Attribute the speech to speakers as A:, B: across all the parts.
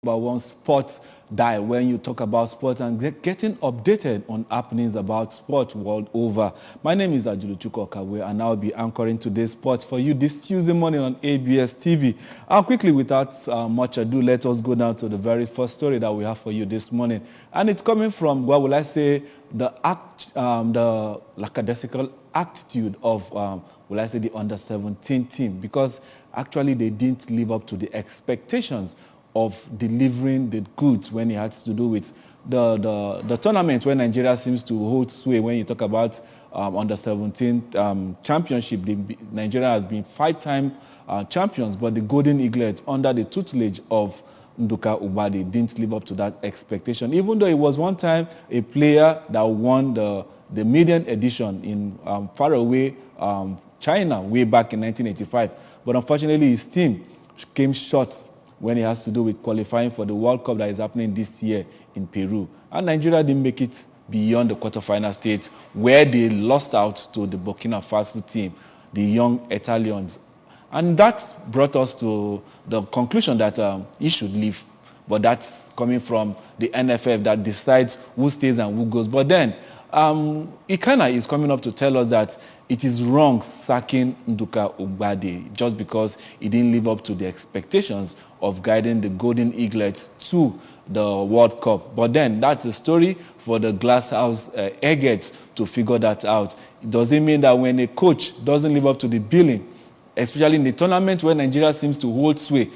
A: About one sport die when you talk about sport and getting updated on happenings about sport world over. My name is Ajuluchuko Okawe and I'll be anchoring today's sport for you this Tuesday morning on ABS TV. And quickly, without much ado, let us go down to the very first story that we have for you this morning. And it's coming from, what will I say, the lackadaisical attitude of, will I say, the under-17 team, because actually they didn't live up to the expectations of delivering the goods when it had to do with the tournament where Nigeria seems to hold sway. When you talk about under 17 championship, Nigeria has been 5-time champions, but the Golden Eaglets under the tutelage of Nduka Ubade didn't live up to that expectation, even though it was one time a player that won the maiden edition in faraway China way back in 1985. But unfortunately, his team came short when it has to do with qualifying for the World Cup that is happening this year in Peru. And Nigeria didn't make it beyond the quarterfinal stage, where they lost out to the Burkina Faso team, the young Italians. And that brought us to the conclusion that he should leave. But that's coming from the NFF that decides who stays and who goes. But then, Ikana is coming up to tell us that it is wrong sacking Nduka Ubade just because he didn't live up to the expectations of guiding the Golden Eaglets to the World Cup. But then that's a story for the Glasshouse Eagles to figure that out. Does it mean that when a coach doesn't live up to the billing, especially in the tournament where Nigeria seems to hold sway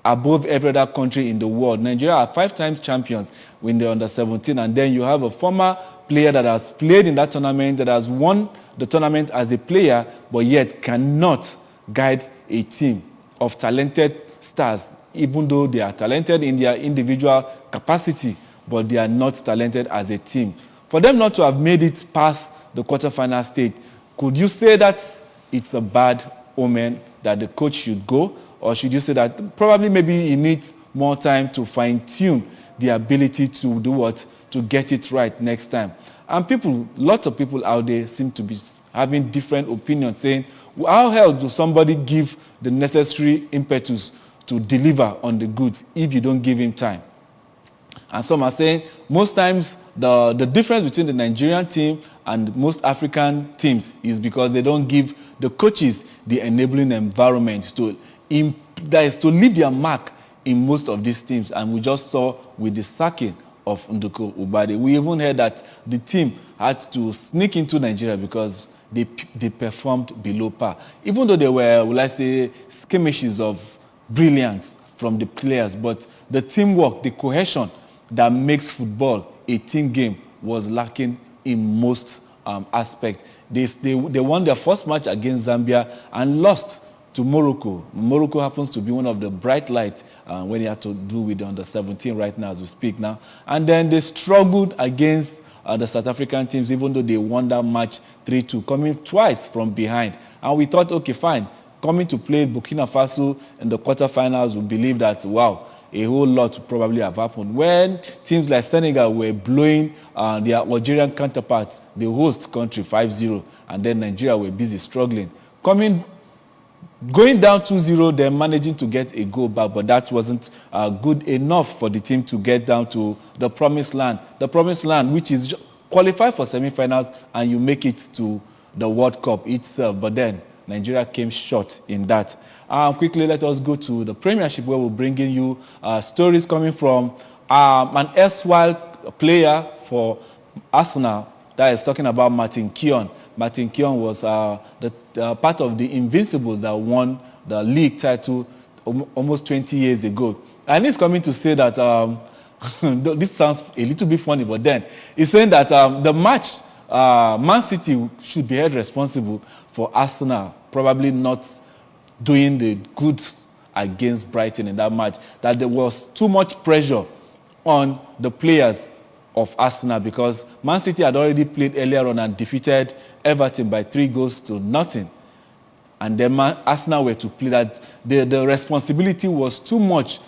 A: above every other country in the world? Nigeria are 5 times champions when they're under 17, and then you have a former player that has played in that tournament, that has won the tournament as a player, but yet cannot guide a team of talented stars, even though they are talented in their individual capacity, but they are not talented as a team. For them not to have made it past the quarterfinal stage, could you say that it's a bad omen that the coach should go? Or should you say that probably maybe he needs more time to fine-tune the ability to do what? To get it right next time? And lots of people out there seem to be having different opinions, saying, how else do somebody give the necessary impetus to deliver on the goods if you don't give him time? And some are saying most times the difference between the Nigerian team and most African teams is because they don't give the coaches the enabling environment to leave their mark in most of these teams. And we just saw with the sacking of Nduka Ubade, we even heard that the team had to sneak into Nigeria because they performed below par. Even though there were, will I say, skirmishes of brilliance from the players, but the teamwork, the cohesion that makes football a team game was lacking in most aspects. They won their first match against Zambia and lost to Morocco. Morocco happens to be one of the bright lights when you have to do with the under-17 right now as we speak now. And then they struggled against the South African teams, even though they won that match 3-2, coming twice from behind. And we thought, okay, fine, coming to play Burkina Faso in the quarterfinals, we believe that, wow, a whole lot would probably have happened. When teams like Senegal were blowing their Algerian counterparts, the host country, 5-0, and then Nigeria were busy struggling. Going down 2-0, then managing to get a goal back, but that wasn't good enough for the team to get down to the promised land. The promised land, which is qualify for semi-finals and you make it to the World Cup itself. But then Nigeria came short in that. Quickly, let us go to the Premiership, where we're bringing you stories coming from an erstwhile player for Arsenal, that is talking about Martin Keown. Martin Keown was part of the Invincibles that won the league title almost 20 years ago. And he's coming to say that, this sounds a little bit funny, but then he's saying that the match, Man City should be held responsible for Arsenal probably not doing the goods against Brighton in that match, that there was too much pressure on the players of Arsenal because Man City had already played earlier on and defeated Everton by 3-0. And then Arsenal were to play that. The responsibility was too much,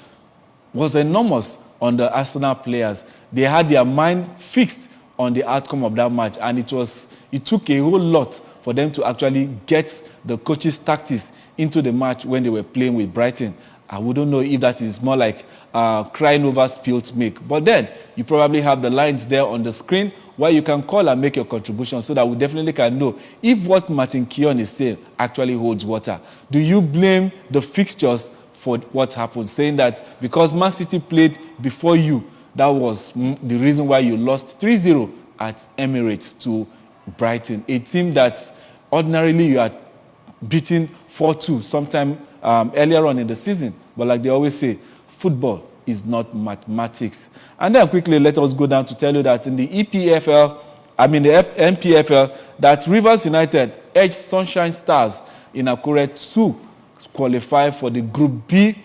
A: was enormous on the Arsenal players. They had their mind fixed on the outcome of that match, and it took a whole lot for them to actually get the coach's tactics into the match when they were playing with Brighton. I wouldn't know if that is more like crying over spilt milk. But then you probably have the lines there on the screen where you can call and make your contribution so that we definitely can know if what Martin Keown is saying actually holds water. Do you blame the fixtures for what happened, saying that because Man City played before you, that was the reason why you lost 3-0 at Emirates to Brighton, a team that ordinarily you are beating 4-2 sometime earlier on in the season. But like they always say, football is not mathematics. And then quickly, let us go down to tell you that in the the NPFL, that Rivers United edged Sunshine Stars in Akure to qualify for the Group B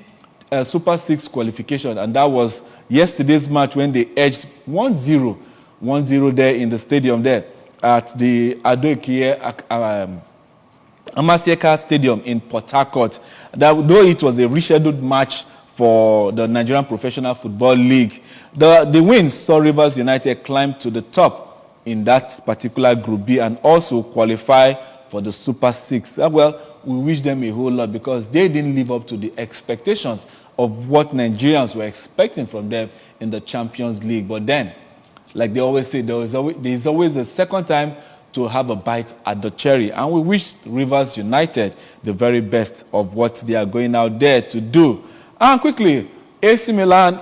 A: Super 6 qualification. And that was yesterday's match when they edged 1-0 there in the stadium there at the Ado-Ekeye Amasieka Stadium in Port Harcourt. Though it was a rescheduled match for the Nigerian Professional Football League, the wins saw Rivers United climb to the top in that particular Group B and also qualify for the Super 6. Well, we wish them a whole lot because they didn't live up to the expectations of what Nigerians were expecting from them in the Champions League. But then, like they always say, there is always a second time to have a bite at the cherry. And we wish Rivers United the very best of what they are going out there to do. And quickly, AC Milan.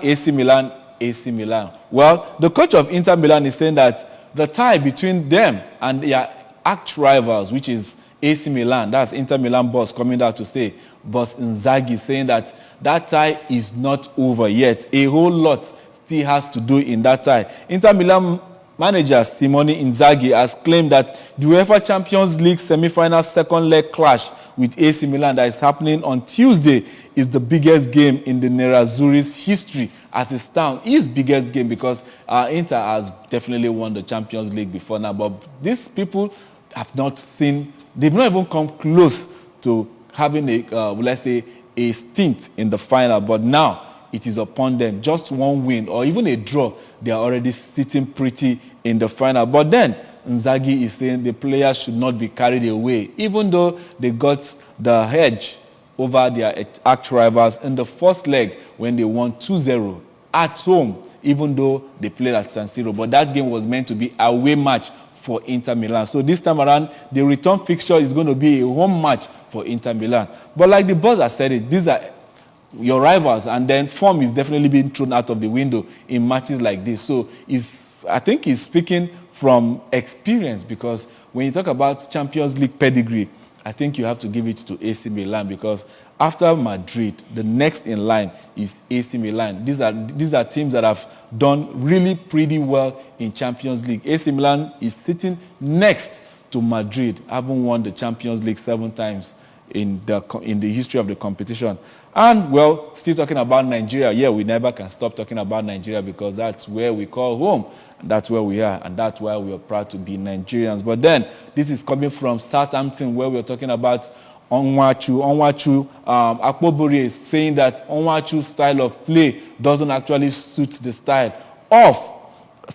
A: Well, the coach of Inter Milan is saying that the tie between them and their arch rivals, which is AC Milan, that's Inter Milan boss coming out to say, boss Inzaghi, saying that that tie is not over yet. A whole lot still has to do in that tie. Inter Milan manager Simone Inzaghi has claimed that the UEFA Champions League semi-final second leg clash with AC Milan that is happening on Tuesday is the biggest game in the Nerazzurri's history as it stands. His biggest game because Inter has definitely won the Champions League before now, but these people have not seen, they've not even come close to having let's say, a stint in the final. But now it is upon them. Just one win or even a draw, they are already sitting pretty in the final. But then Inzaghi is saying the players should not be carried away, even though they got the edge over their arch rivals in the first leg when they won 2-0 at home, even though they played at San Siro. But that game was meant to be a away match for Inter Milan. So this time around, the return fixture is going to be a home match for Inter Milan. But like the boss has said it, these are your rivals, and then form is definitely being thrown out of the window in matches like this. So I think he's speaking from experience, because when you talk about Champions League pedigree, I think you have to give it to AC Milan, because after Madrid, the next in line is AC Milan. These are teams that have done really pretty well in Champions League. AC Milan is sitting next to Madrid, having won the Champions League 7 times in the history of the competition. And, well, still talking about Nigeria, yeah, we never can stop talking about Nigeria, because that's where we call home. That's where we are, and that's why we are proud to be Nigerians. But then, this is coming from Southampton, where we're talking about Onwachu. Akpobori is saying that Onwachu's style of play doesn't actually suit the style of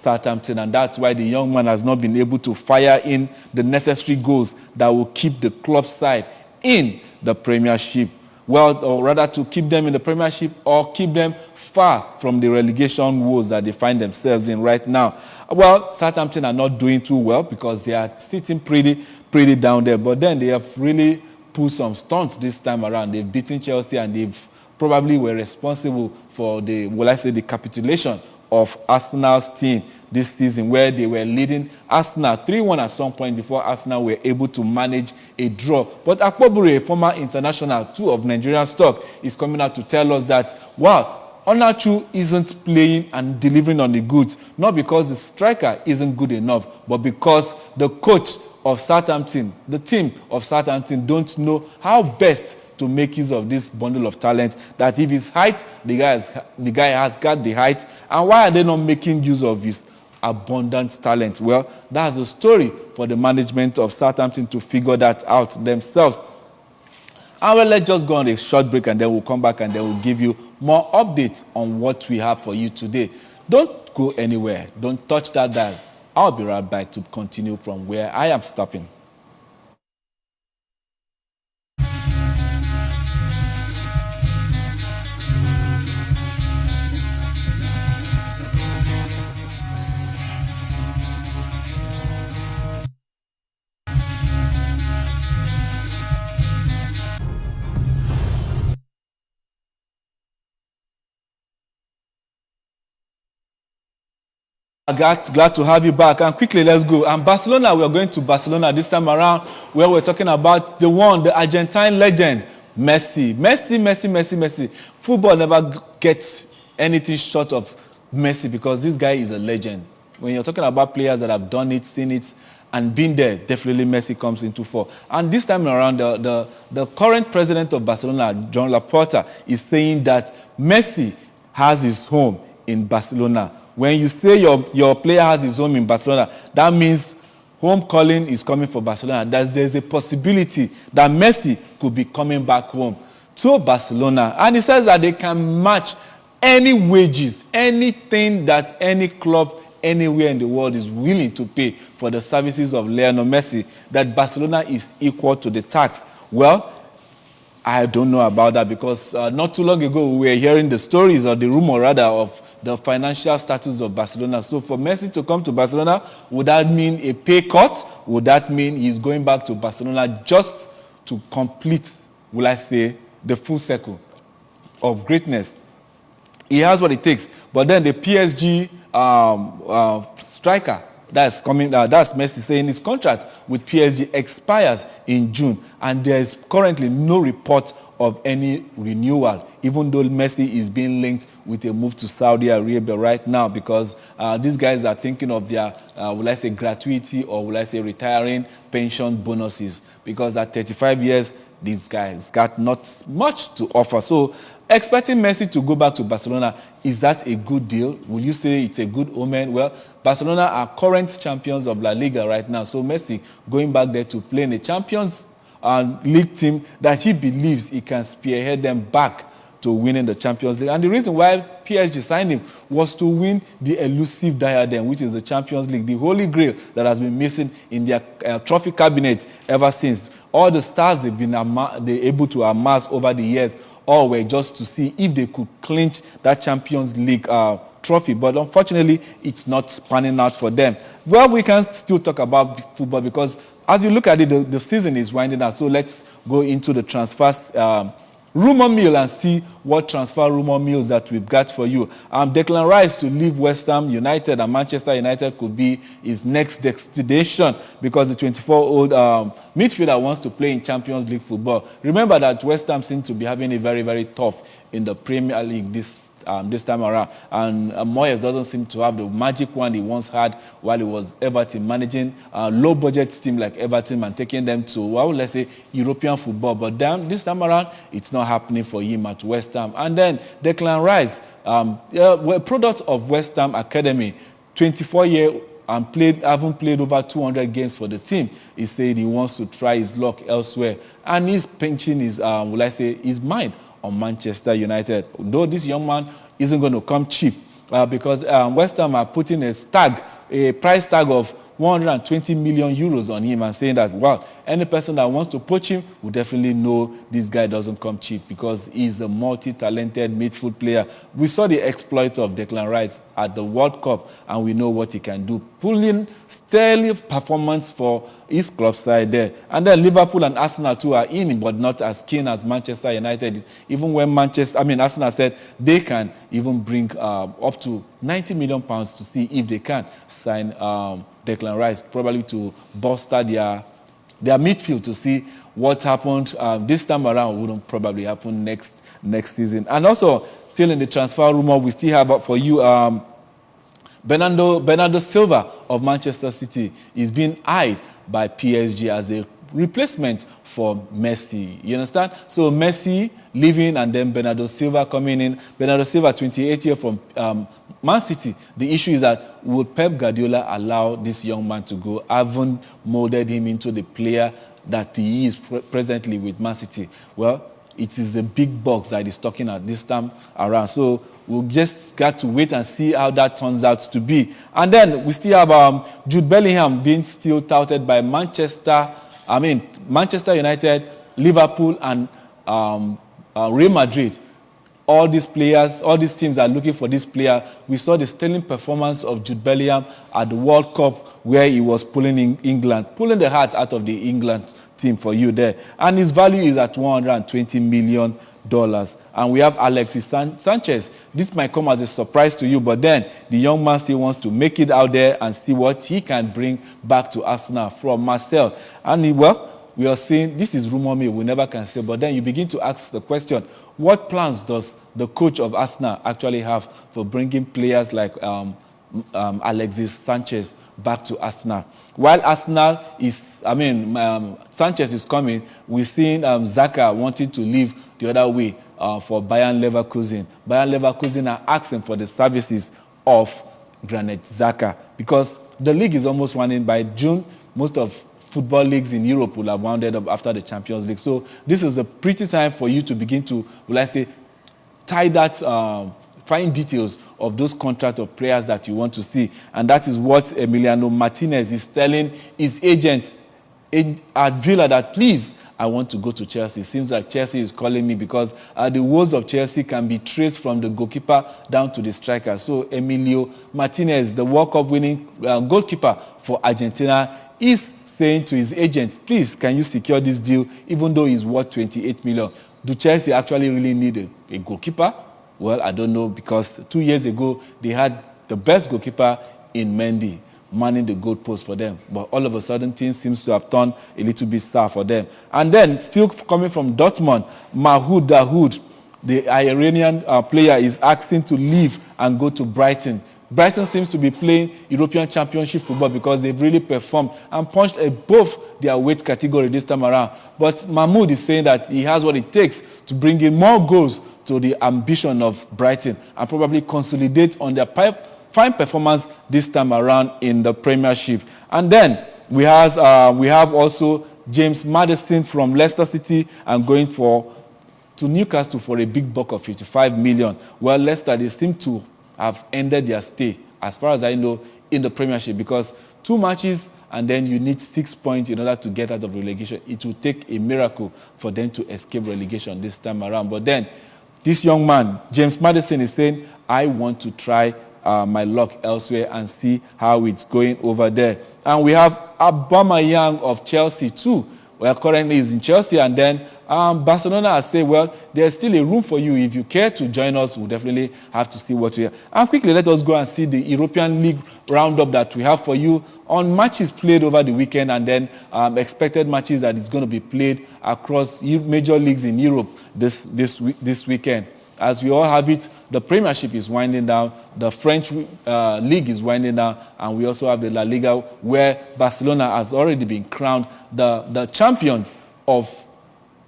A: Southampton, and that's why the young man has not been able to fire in the necessary goals that will keep the club side in the Premiership. Well, or rather to keep them in the Premiership or keep them far from the relegation woes that they find themselves in right now. Well, Southampton are not doing too well because they are sitting pretty down there. But then they have really pulled some stunts this time around. They've beaten Chelsea, and they've probably were responsible for the capitulation of Arsenal's team this season, where they were leading Arsenal 3-1 at some point before Arsenal were able to manage a draw. But Akpobure, a former international, too, of Nigerian stock, is coming out to tell us that, wow, Onachu isn't playing and delivering on the goods, not because the striker isn't good enough, but because the coach of Southampton, the team of Southampton, don't know how best to make use of this bundle of talent. That if his height, the guy has got the height, and why are they not making use of his abundant talent? Well, that's a story for the management of Southampton to figure that out themselves. And well, let's just go on a short break, and then we'll come back, and then we'll give you more updates on what we have for you today. Don't go anywhere. Don't touch that dial. I'll be right back to continue from where I am stopping. Glad to have you back. And quickly, let's go. And Barcelona, we are going to Barcelona this time around, where we're talking about the Argentine legend, Messi. Messi. Football never gets anything short of Messi because this guy is a legend. When you're talking about players that have done it, seen it, and been there, definitely Messi comes into fore. And this time around, the current president of Barcelona, Joan Laporta, is saying that Messi has his home in Barcelona. When you say your player has his home in Barcelona, that means home calling is coming for Barcelona. There's a possibility that Messi could be coming back home to Barcelona. And he says that they can match any wages, anything that any club anywhere in the world is willing to pay for the services of Lionel Messi, that Barcelona is equal to the tax. Well, I don't know about that because not too long ago we were hearing the stories or the rumor rather of the financial status of Barcelona. So for Messi to come to Barcelona, would that mean a pay cut? Would that mean he's going back to Barcelona just to complete, will I say, the full circle of greatness? He has what it takes. But then the PSG striker that's coming, that's Messi saying his contract with PSG expires in June, and there is currently no report of any renewal, even though Messi is being linked with a move to Saudi Arabia right now because these guys are thinking of their, will I say, gratuity or will I say retiring pension bonuses because at 35 years, these guys got not much to offer. So expecting Messi to go back to Barcelona, is that a good deal? Will you say it's a good omen? Well, Barcelona are current champions of La Liga right now. So Messi going back there to play in a Champions League team that he believes he can spearhead them back to winning the Champions League. And the reason why PSG signed him was to win the elusive diadem, which is the Champions League, the holy grail that has been missing in their trophy cabinets ever since. All the stars they've been able to amass over the years, all were just to see if they could clinch that Champions League trophy. But unfortunately, it's not panning out for them. Well, we can still talk about football because as you look at it, the season is winding down. So let's go into the transfers rumor mill and see what transfer rumor mills that we've got for you. Declan Rice to leave West Ham United and Manchester United could be his next destination because the 24-year-old midfielder wants to play in Champions League football. Remember that West Ham seems to be having a very, very tough in the Premier League this time around. And Moyes doesn't seem to have the magic one he once had while he was Everton, managing a low-budget team like Everton and taking them to, well, let's say, European football. But this time around, it's not happening for him at West Ham. And then Declan Rice, a product of West Ham Academy, 24-year and haven't played over 200 games for the team. He said he wants to try his luck elsewhere. And he's pinching his, his mind on Manchester United. Though this young man isn't going to come cheap because West Ham are putting a price tag of 120 million euros on him and saying that, well, any person that wants to poach him will definitely know this guy doesn't come cheap because he's a multi-talented midfield player. We saw the exploit of Declan Rice at the World Cup and we know what he can do. Pulling sterling performance for his club side there. And then Liverpool and Arsenal too are in, but not as keen as Manchester United is. Even when Arsenal said they can even bring up to 90 million pounds to see if they can sign Declan Rice, probably to bolster their midfield to see what happened this time around wouldn't probably happen next season. And also, still in the transfer rumor, we still have for you Bernardo Silva of Manchester City is being eyed by PSG as a replacement for Messi. You understand? So Messi leaving and then Bernardo Silva coming in. Bernardo Silva, 28 years from Man City. The issue is that would Pep Guardiola allow this young man to go? Haven't molded him into the player that he is presently with Man City. Well, it is a big box that he's talking at this time around. So we'll just got to wait and see how that turns out to be. And then we still have Jude Bellingham being still touted by Manchester United, Liverpool, and Real Madrid. All these players, all these teams are looking for this player. We saw the sterling performance of Jude Bellingham at the World Cup where he was pulling the heart out of the England team for you there. And his value is at 120 million And we have Alexis Sanchez. This might come as a surprise to you, but then the young man still wants to make it out there and see what he can bring back to Arsenal from Marseille. And we are seeing, this is rumor mill, we never can say, but then you begin to ask the question, what plans does the coach of Arsenal actually have for bringing players like Alexis Sanchez back to Arsenal? While Arsenal is, Sanchez is coming, we're seeing Xhaka wanting to leave the other way for Bayern Leverkusen. Bayern Leverkusen are asking for the services of Granit Xhaka because the league is almost running. By June, most of football leagues in Europe will have wounded up after the Champions League. So this is a pretty time for you to begin to, tie that, find details of those contracts of players that you want to see. And that is what Emiliano Martinez is telling his agent at Villa, that please, I want to go to Chelsea. It seems like Chelsea is calling me because the woes of Chelsea can be traced from the goalkeeper down to the striker. So Emilio Martinez, the World Cup winning goalkeeper for Argentina, is saying to his agent, please, can you secure this deal, even though he's worth 28 million? Do Chelsea actually really need a goalkeeper? Well, I don't know, because 2 years ago, they had the best goalkeeper in Mendy, manning the goalpost for them. But all of a sudden, things seems to have turned a little bit sour for them. And then, still coming from Dortmund, Mahoud Dahoud, the Iranian player, is asking to leave and go to Brighton. Brighton seems to be playing European Championship football because they've really performed and punched above their weight category this time around. But Mahmoud is saying that he has what it takes to bring in more goals to the ambition of Brighton and probably consolidate on their fine performance this time around in the Premiership. And then we have also James Maddison from Leicester City and going to Newcastle for a big buck of 55 million. Well, Leicester, they seem to have ended their stay, as far as I know, in the Premiership, because 2 matches and then you need 6 points in order to get out of relegation. It will take a miracle for them to escape relegation this time around. But then this young man, James Maddison, is saying, I want to try my luck elsewhere and see how it's going over there. And we have Aubameyang of Chelsea too. Well, currently he's in Chelsea, and then Barcelona has said, well, there's still a room for you. If you care to join us, we'll definitely have to see what we have. And quickly, let us go and see the European League roundup that we have for you on matches played over the weekend, and then expected matches that is going to be played across major leagues in Europe this weekend. As we all have it, the Premiership is winding down, the French league is winding down, and we also have the La Liga, where Barcelona has already been crowned the champions of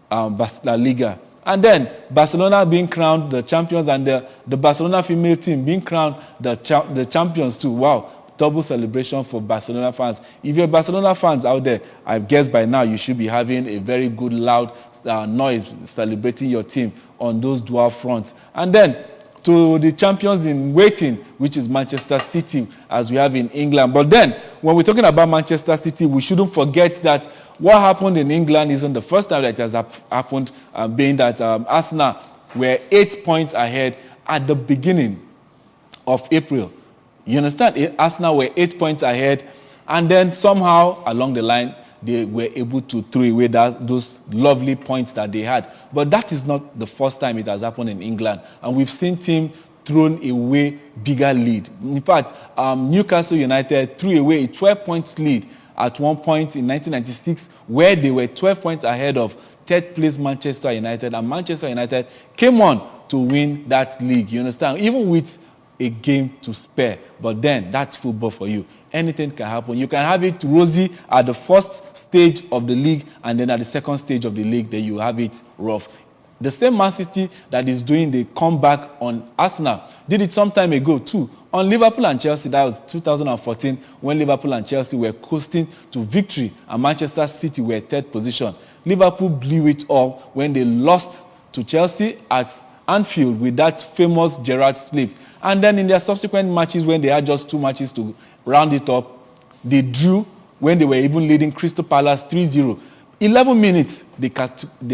A: La Liga. And then Barcelona being crowned the champions, and the Barcelona female team being crowned the champions too. Wow, double celebration for Barcelona fans. If you're Barcelona fans out there, I guess by now you should be having a very good loud noise celebrating your team on those dual fronts. And then to the champions in waiting, which is Manchester City, as we have in England. But then, when we're talking about Manchester City, we shouldn't forget that what happened in England isn't the first time that it has happened, being that Arsenal were 8 points ahead at the beginning of April. You understand? Arsenal were 8 points ahead, and then somehow along the line, they were able to throw away those lovely points that they had. But that is not the first time it has happened in England. And we've seen teams thrown away bigger lead. In fact, Newcastle United threw away a 12-point lead at one point in 1996, where they were 12 points ahead of third place Manchester United. And Manchester United came on to win that league. You understand? Even with a game to spare. But then, that's football for you. Anything can happen. You can have it rosy at the first stage of the league, and then at the second stage of the league, then you have it rough. The same Man City that is doing the comeback on Arsenal did it some time ago too. On Liverpool and Chelsea, that was 2014, when Liverpool and Chelsea were coasting to victory and Manchester City were third position. Liverpool blew it up when they lost to Chelsea at Anfield with that famous Gerrard slip. And then in their subsequent matches, when they had just 2 matches to round it up, they drew when they were even leading Crystal Palace 3-0. 11 minutes, they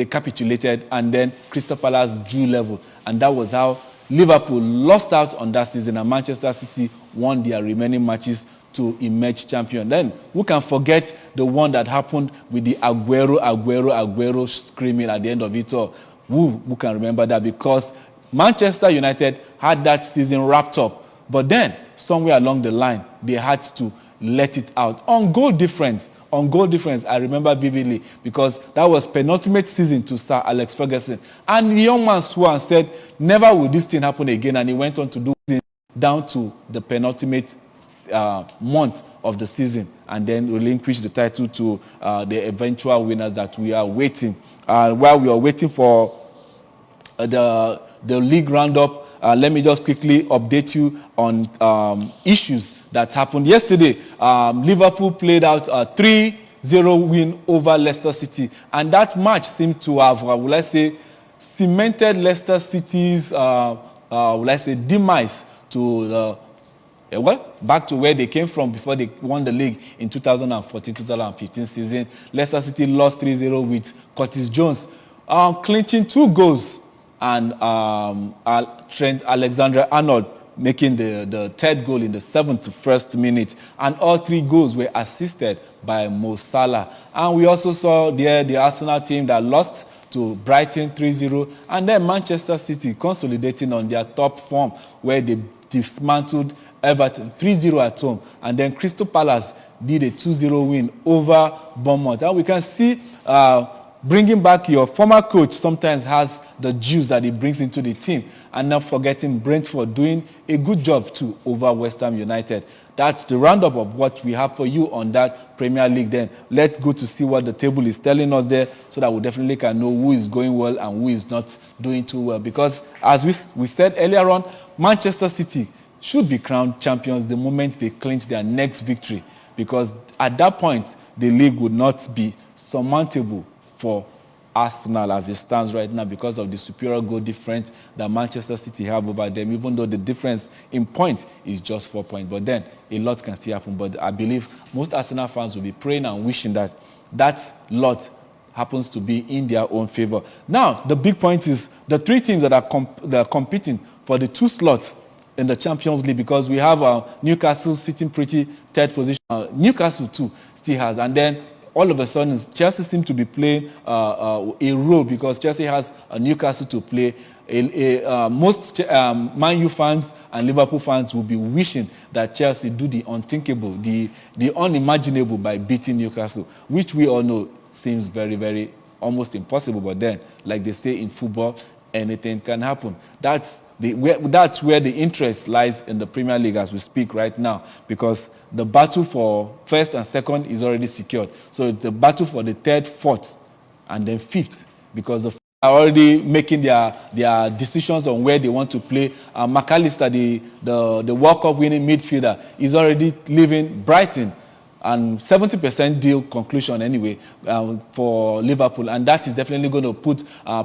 A: capitulated, and then Crystal Palace drew level. And that was how Liverpool lost out on that season, and Manchester City won their remaining matches to emerge champion. Then, who can forget the one that happened with the Aguero screaming at the end of it all? Who can remember that? Because Manchester United had that season wrapped up. But then, somewhere along the line, they had to let it out. On goal difference, I remember vividly because that was penultimate season to Sir Alex Ferguson. And the young man swore and said, never will this thing happen again. And he went on to do it down to the penultimate month of the season and then relinquish the title to the eventual winners that we are waiting. While we are waiting for the league roundup, let me just quickly update you on issues that happened yesterday. Liverpool played out a 3-0 win over Leicester City, and that match seemed to have, let's say, cemented Leicester City's, let's say, demise to back to where they came from before they won the league in 2014-2015 season. Leicester City lost 3-0 with Curtis Jones clinching 2 goals and Trent Alexander-Arnold making the third goal in the 71st minute. And all 3 goals were assisted by Mo Salah. And we also saw there the Arsenal team that lost to Brighton 3-0. And then Manchester City consolidating on their top form where they dismantled Everton 3-0 at home. And then Crystal Palace did a 2-0 win over Bournemouth. And we can see bringing back your former coach sometimes has the juice that he brings into the team. And not forgetting Brentford doing a good job too over West Ham United. That's the roundup of what we have for you on that Premier League. Then let's go to see what the table is telling us there so that we definitely can know who is going well and who is not doing too well. Because as we said earlier on, Manchester City should be crowned champions the moment they clinch their next victory. Because at that point, the league would not be surmountable for Arsenal as it stands right now because of the superior goal difference that Manchester City have over them, even though the difference in points is just 4 points. But then a lot can still happen. But I believe most Arsenal fans will be praying and wishing that that lot happens to be in their own favor. Now, the big point is the 3 teams that are competing for the 2 slots in the Champions League, because we have Newcastle sitting pretty third position. Newcastle too still has. And then all of a sudden, Chelsea seems to be playing a role because Chelsea has Newcastle to play. Most Man U fans and Liverpool fans will be wishing that Chelsea do the unthinkable, the unimaginable by beating Newcastle, which we all know seems very, very almost impossible. But then, like they say in football, anything can happen. That's where the interest lies in the Premier League as we speak right now, because the battle for first and second is already secured. So it's the battle for the third, fourth, and then fifth, because the are already making their decisions on where they want to play. McAllister, the World Cup winning midfielder, is already leaving Brighton, and 70% deal conclusion anyway for Liverpool, and that is definitely going to put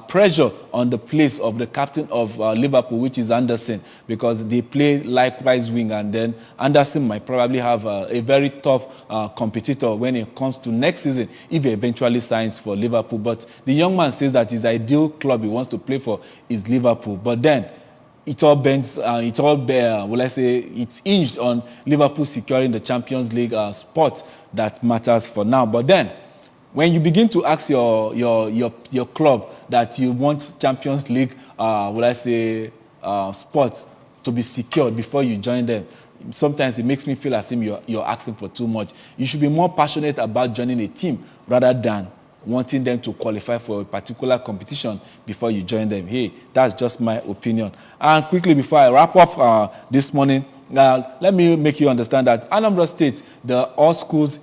A: pressure on the place of the captain of Liverpool, which is Anderson, because they play likewise wing, and then Anderson might probably have a very tough competitor when it comes to next season if he eventually signs for Liverpool. But the young man says that his ideal club he wants to play for is Liverpool. But then it all bends, it's hinged on Liverpool securing the Champions League spot that matters for now. But then, when you begin to ask your club that you want Champions League, spots to be secured before you join them, sometimes it makes me feel as if you're asking for too much. You should be more passionate about joining a team rather than wanting them to qualify for a particular competition before you join them. Hey, that's just my opinion. And quickly, before I wrap up this morning, let me make you understand that Anambra State, the all schools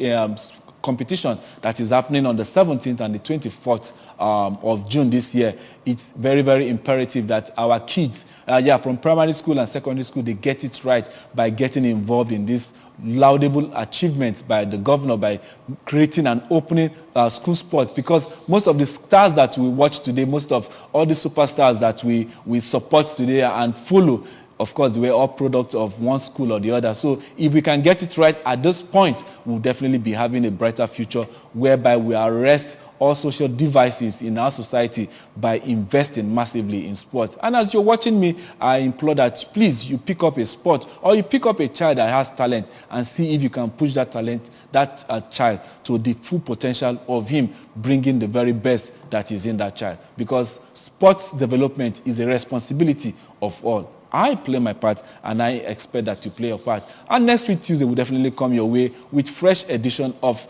A: competition that is happening on the 17th and the 24th of June this year, it's very, very imperative that our kids, from primary school and secondary school, they get it right by getting involved in this laudable achievements by the governor by creating and opening school sports, because most of the stars that we watch today, most of all the superstars that we support today and follow, of course, we're all products of one school or the other. So if we can get it right at this point, we'll definitely be having a brighter future whereby we arrest all social devices in our society by investing massively in sport. And as you're watching me, I implore that please you pick up a sport or you pick up a child that has talent and see if you can push that talent, that child to the full potential of him bringing the very best that is in that child. Because sports development is a responsibility of all. I play my part, and I expect that you play your part. And next week, Tuesday, will definitely come your way with fresh edition of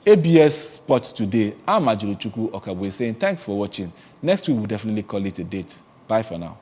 A: ABS Sports Today. I'm Ajuluchukwu Okabwe saying thanks for watching. Next week, we'll definitely call it a date. Bye for now.